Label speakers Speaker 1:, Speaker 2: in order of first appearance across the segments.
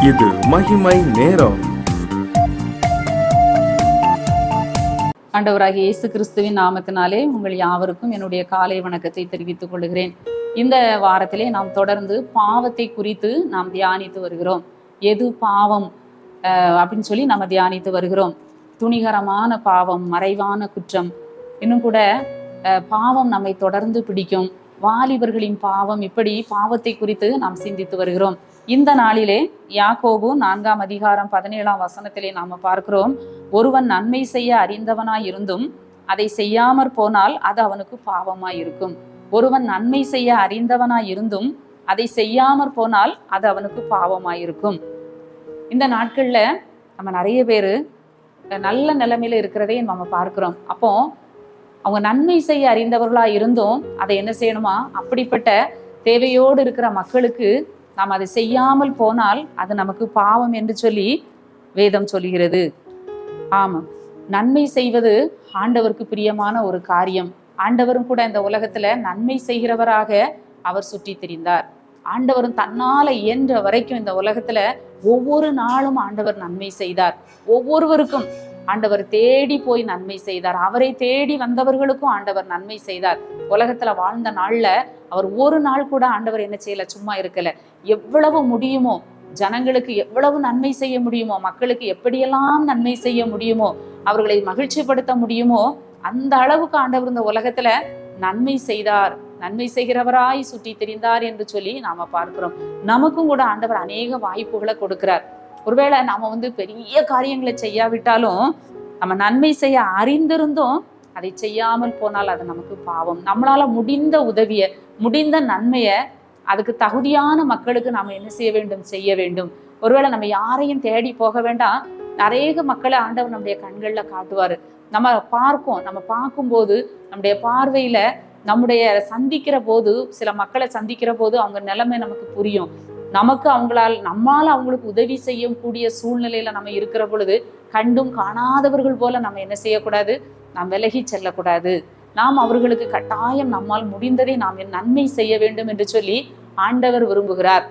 Speaker 1: இது மகிமை நேரம்.
Speaker 2: ஆண்டவராகிய இயேசு கிறிஸ்துவின் நாமத்தினாலே உங்கள் யாவருக்கும் என்னுடைய காலை வணக்கத்தை தெரிவித்துக் கொள்கிறேன். இந்த வாரத்திலே நாம் தொடர்ந்து பாவத்தை குறித்து நாம் தியானித்து வருகிறோம். எது பாவம் அப்படின்னு சொல்லி நம்ம தியானித்து வருகிறோம். துணிகரமான பாவம், மறைவான குற்றம், இன்னும் கூட பாவம் நம்மை தொடர்ந்து பிடிக்கும், வாலிபர்களின் பாவம், இப்படி பாவத்தை குறித்து நாம் சிந்தித்து வருகிறோம். இந்த நாளிலே யாக்கோபு 4 அதிகாரம் 17 நாம பார்க்கிறோம். ஒருவன் நன்மை செய்ய அறிந்தவனாய் இருந்தும் அதை செய்யாமற் போனால் அது அவனுக்கு பாவமாய் இருக்கும். ஒருவன் நன்மை செய்ய அறிந்தவனாய் இருந்தும் அதை செய்யாமற் போனால் அது அவனுக்கு பாவமாய் இருக்கும். இந்த நாட்கள்ல நம்ம நிறைய பேரு நல்ல நிலைமையில இருக்கிறதே நம்ம பார்க்கிறோம். அப்போ அவங்க நன்மை செய்ய அறிந்தவர்களா இருந்தும் அதை என்ன செய்யணுமா, அப்படிப்பட்ட தேவையோடு இருக்கிற மக்களுக்கு நாம் அதை செய்யாமல் போனால் அது நமக்கு பாவம் என்று சொல்லி வேதம் சொல்கிறது. ஆமாம், நன்மை செய்வது ஆண்டவருக்கு பிரியமான ஒரு காரியம். ஆண்டவரும் கூட இந்த உலகத்துல நன்மை செய்கிறவராக அவர் சுற்றி திரிந்தார். ஆண்டவரும் தன்னால இயன்ற வரைக்கும் இந்த உலகத்துல ஒவ்வொரு நாளும் ஆண்டவர் நன்மை செய்தார். ஒவ்வொருவருக்கும் ஆண்டவர் தேடி போய் நன்மை செய்தார். அவரை தேடி வந்தவர்களுக்கும் ஆண்டவர் நன்மை செய்தார். உலகத்துல வாழ்ந்த நாள்ல அவர் ஒரு நாள் கூட ஆண்டவர் என்ன செய்யல, சும்மா இருக்கல. எவ்வளவு முடியுமோ, ஜனங்களுக்கு எவ்வளவு நன்மை செய்ய முடியுமோ, மக்களுக்கு எப்படியெல்லாம் நன்மை செய்ய முடியுமோ, அவர்களை மகிழ்ச்சிப்படுத்த முடியுமோ, அந்த அளவுக்கு ஆண்டவர் இந்த உலகத்துல நன்மை செய்தார். நன்மை செய்கிறவராய் சுற்றி திரிந்தார் என்று சொல்லி நாம பார்க்கிறோம். நமக்கும் கூட ஆண்டவர் அநேக வாய்ப்புகளை கொடுக்கிறார். ஒருவேளை நாம பெரிய காரியங்களை செய்யாவிட்டாலும் நம்ம நன்மை செய்ய அறிந்திருந்தும் அதை செய்யாமல் போனால் அது நமக்கு பாவம். நம்மளால முடிந்த உதவிய, முடிந்த நன்மைய அதுக்கு தகுதியான மக்களுக்கு நாம என்ன செய்ய வேண்டும், செய்ய வேண்டும். ஒருவேளை நம்ம யாரையும் தேடி போக வேண்டாம். நிறைய மக்களை ஆண்டவர் நம்முடைய கண்கள்ல காட்டுவாரு. நம்ம பார்க்கும்போது நம்முடைய பார்வையில நம்முடைய சந்திக்கிற போது, சில மக்களை சந்திக்கிற போது அவங்க நிலைமை நமக்கு புரியும். நமக்கு நம்மால அவங்களுக்கு உதவி செய்யக்கூடிய சூழ்நிலையில நம்ம இருக்கிற பொழுது கண்டும் காணாதவர்கள் போல நம்ம என்ன செய்யக்கூடாது, நாம் விலகி செல்லக்கூடாது. நாம் அவர்களுக்கு கட்டாயம் நம்மால் முடிந்ததை நாம் நன்மை செய்ய வேண்டும் என்று சொல்லி ஆண்டவர் விரும்புகிறார்.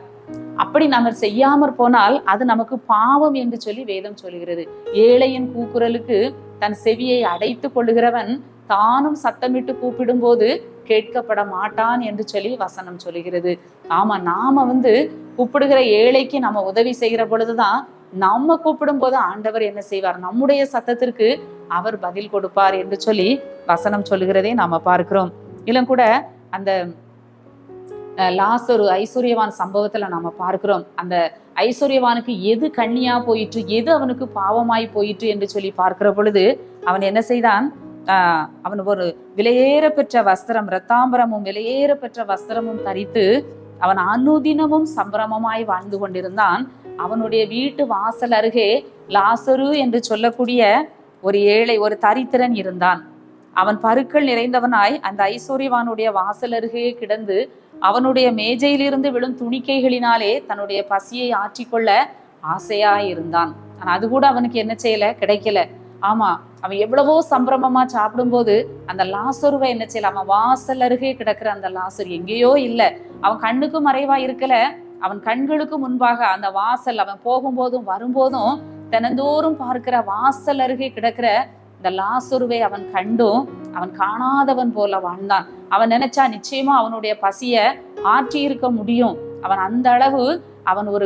Speaker 2: அப்படி நம்ம செய்யாமற் போனால் அது நமக்கு பாவம் என்று சொல்லி வேதம் சொல்கிறது. ஏழையின் கூக்குரலுக்கு தன் செவியை அடைத்து கொள்ளுகிறவன் தானும் சத்தமிட்டு கூப்பிடும் போது கேட்கப்பட மாட்டான் என்று சொல்லி வசனம் சொல்லுகிறது. ஆமா, நாம கூப்பிடுகிற ஏழைக்கு நம்ம உதவி செய்கிற பொழுதுதான் நம்ம கூப்பிடும் போது ஆண்டவர் என்ன செய்வார், நம்முடைய சத்தத்திற்கு அவர் பதில் கொடுப்பார் என்று சொல்லி வசனம் சொல்லுகிறதை நாம பார்க்கிறோம். இல்லம் கூட அந்த லாசரு ஐஸ்வர்யவான் சம்பவத்துல நாம பார்க்கிறோம். அந்த ஐஸ்வர்யவானுக்கு எது கண்ணியா போயிற்று, எது அவனுக்கு பாவமாய் போயிற்று என்று சொல்லி பார்க்கிற பொழுது அவன் என்ன செய்தான், அவன் ஒரு விலையேற பெற்ற வஸ்திரம், இரத்தாம்பரமும் விலையேற பெற்ற வஸ்திரமும் தரித்து அவன் அனுதினமும் சம்பிரமமாய் வாழ்ந்து கொண்டிருந்தான். அவனுடைய வீட்டு வாசல் அருகே லாசரு என்று சொல்லக்கூடிய ஒரு ஏழை, ஒரு தரித்திரன் இருந்தான். அவன் பருக்கள் நிறைந்தவனாய் அந்த ஐஸ்வர்யவானுடைய வாசல் அருகே கிடந்து அவனுடைய மேஜையிலிருந்து விழும் துணிக்கைகளினாலே தன்னுடைய பசியை ஆற்றிக்கொள்ள ஆசையாய் இருந்தான். ஆனா அது கூட அவனுக்கு என்ன செய்யல, கிடைக்கல. ஆமா, அவன் எவ்வளவோ சம்பிரமமா சாப்பிடும்போது அந்த லாசருவை என்ன செய்யல, அவன் வாசல் அருகே கிடக்கிற அந்த லாசர் எங்கேயோ இல்லை, அவன் கண்ணுக்கு மறைவா இருக்கல, அவன் கண்களுக்கு முன்பாக அந்த வாசல், அவன் போகும்போதும் வரும்போதும் தினந்தோறும் பார்க்கிற வாசல் அருகே கிடக்கிற இந்த லாசருவை அவன் கண்டும் அவன் காணாதவன் போல வாழ்ந்தான். அவன் நினைச்சா நிச்சயமா அவனுடைய பசிய ஆற்றி இருக்க முடியும். அவன் அந்த அளவு அவன் ஒரு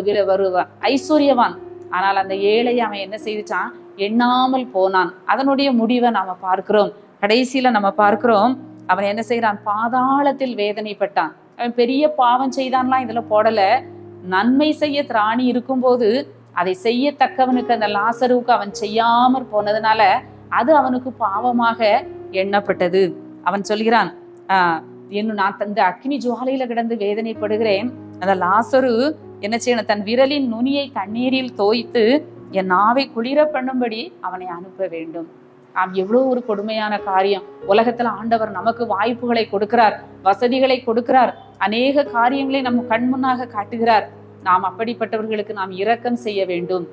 Speaker 2: ஐஸ்வர்யவான். ஆனால் அந்த ஏழை அவன் என்ன செய்தான், எண்ணாமல் போனான். அதனுடைய முடிவை நாம பார்க்கிறோம். கடைசியில நம்ம பார்க்கிறோம், அவன் என்ன செய்யறான், பாதாளத்தில் வேதனைப்பட்டான். அவன் பெரிய பாவம் செய்தான்லாம் இதுல போடல. நன்மை செய்ய திராணி இருக்கும்போது அதை செய்யத்தக்கவனுக்கு, அந்த லாசருவுக்கு அவன் செய்யாமற் போனதுனால அது அவனுக்கு பாவமாக எண்ணப்பட்டது. அவன் சொல்கிறான், இன்னும் நான் தந்த அக்னி ஜுவாலையில கிடந்து வேதனைப்படுகிறேன். அந்த லாசரு என்ன செய்யணும், தன் விரலின் நுனியை தண்ணீரில் தோய்த்து என் நாவை குளிர பண்ணும்படி அவனை அனுப்ப வேண்டும். எவ்வளவு ஒரு கொடுமையான காரியம். உலகத்துல ஆண்டவர் நமக்கு வாய்ப்புகளை கொடுக்கிறார், வசதிகளை கொடுக்கிறார், அநேக காரியங்களை நம்ம கண் முன்னாக காட்டுகிறார். நாம் அப்படிப்பட்டவர்களுக்கு நாம் இரக்கம் செய்ய வேண்டும்,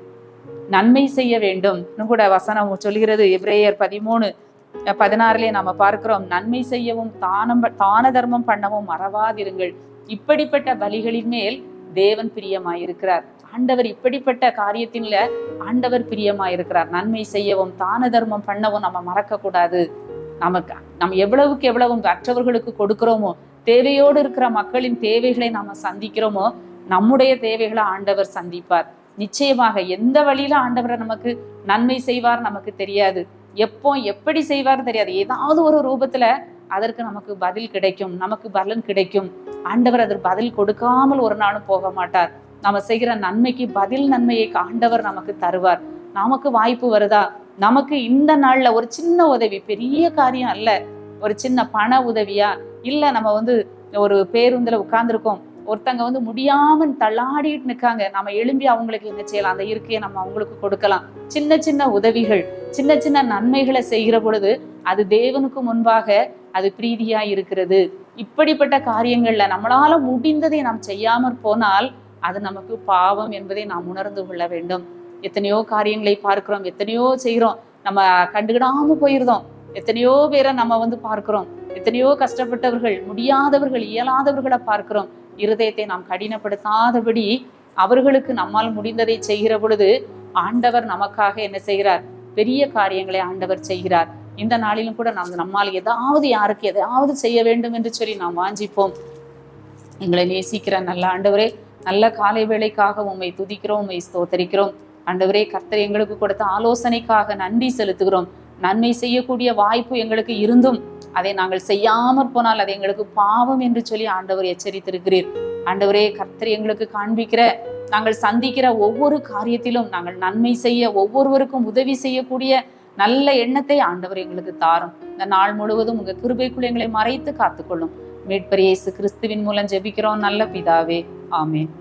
Speaker 2: நன்மை செய்ய வேண்டும். இன்னும் கூட வசனம் சொல்கிறது, எபிரேயர் 13:16 நாம பார்க்கிறோம், நன்மை செய்யவும் தான தர்மம் பண்ணவும் மறவாதிருங்கள், இப்படிப்பட்ட பலிகளின் மேல் தேவன் பிரியமாயிருக்கிறார். ஆண்டவர் இப்படிப்பட்ட காரியத்தின்ல ஆண்டவர் பிரியமா இருக்கிறார். நன்மை செய்யவும் தான தர்மம் பண்ணவும் நம்ம மறக்க கூடாது. நம்ம எவ்வளவுக்கு எவ்வளவு மற்றவர்களுக்கு கொடுக்கிறோமோ, தேவையோடு இருக்கிற மக்களின் தேவைகளை நாம சந்திக்கிறோமோ, நம்முடைய தேவைகளை ஆண்டவர் சந்திப்பார். நிச்சயமாக எந்த வழியில ஆண்டவரை நமக்கு நன்மை செய்வார் நமக்கு தெரியாது, எப்போ எப்படி செய்வார் தெரியாது. ஏதாவது ஒரு ரூபத்துல அதற்கு நமக்கு பதில் கிடைக்கும், நமக்கு பலன் கிடைக்கும். ஆண்டவர் அதற்கு பதில் கொடுக்காமல் ஒரு நாளும் போக மாட்டார். நம்ம செய்கிற நன்மைக்கு பதில் நன்மையை ஆண்டவர் நமக்கு தருவார். நமக்கு வாய்ப்பு வருதா, நமக்கு இந்த நாள்ல ஒரு சின்ன உதவி, பெரிய காரியம் அல்ல, ஒரு சின்ன பண உதவியா, இல்ல நம்ம ஒரு பேருந்துல உட்கார்ந்துருக்கோம், ஒருத்தங்க முடியாம தள்ளாடிட்டு நிற்காங்க, நம்ம எழும்பி அவங்களுக்கு என்ன செய்யலாம், அந்த இருக்கையை நம்ம அவங்களுக்கு கொடுக்கலாம். சின்ன சின்ன உதவிகள், சின்ன சின்ன நன்மைகளை செய்கிற பொழுது அது தேவனுக்கு முன்பாக அது பிரீதியா இருக்கிறது. இப்படிப்பட்ட காரியங்கள்ல நம்மளால முடிந்ததை நாம் செய்யாமற் போனால் அது நமக்கு பாவம் என்பதை நாம் உணர்ந்து கொள்ள வேண்டும். எத்தனையோ காரியங்களை பார்க்கிறோம், எத்தனையோ செய்கிறோம், நம்ம கண்டுகிடாம போயிருந்தோம். எத்தனையோ பேரை நம்ம பார்க்கிறோம், எத்தனையோ கஷ்டப்பட்டவர்கள், முடியாதவர்கள், இயலாதவர்களை பார்க்கிறோம். இருதயத்தை நாம் கடினப்படுத்தாதபடி அவர்களுக்கு நம்மால் முடிந்ததை செய்கிற பொழுது ஆண்டவர் நமக்காக என்ன செய்கிறார், பெரிய காரியங்களை ஆண்டவர் செய்கிறார். இந்த நாளிலும் கூட நம்மால் ஏதாவது யாருக்கு எதாவது செய்ய வேண்டும் என்று சொல்லி நாம் வாஞ்சிப்போம். எங்களை நேசிக்கிற நல்ல ஆண்டவரே, நல்ல காலை வேளைக்காக உம்மை துதிக்கிறோம், உம்மை ஸ்தோத்தரிக்கிறோம். ஆண்டவரே, கர்த்தர் எங்களுக்கு கொடுத்த ஆலோசனைக்காக நன்றி செலுத்துகிறோம். நன்மை செய்யக்கூடிய வாய்ப்பு எங்களுக்கு இருந்தும் அதை நாங்கள் செய்யாமற் போனால் அது எங்களுக்கு பாவம் என்று சொல்லி ஆண்டவர் எச்சரித்திருக்கிறீர். ஆண்டவரே, கர்த்தர் எங்களுக்கு காண்பிக்கிற, நாங்கள் சந்திக்கிற ஒவ்வொரு காரியத்திலும் நாங்கள் நன்மை செய்ய, ஒவ்வொருவருக்கும் உதவி செய்யக்கூடிய நல்ல எண்ணத்தை ஆண்டவர் எங்களுக்கு தாரும். இந்த நாள் முழுவதும் உங்க கிருபைக்குள் எங்களை மறைத்து காத்துக்கொள்ளும். மீட்பர் இயேசு கிறிஸ்துவின் மூலம் ஜெபிக்கிறோம் நல்ல பிதாவே, ஆமென்.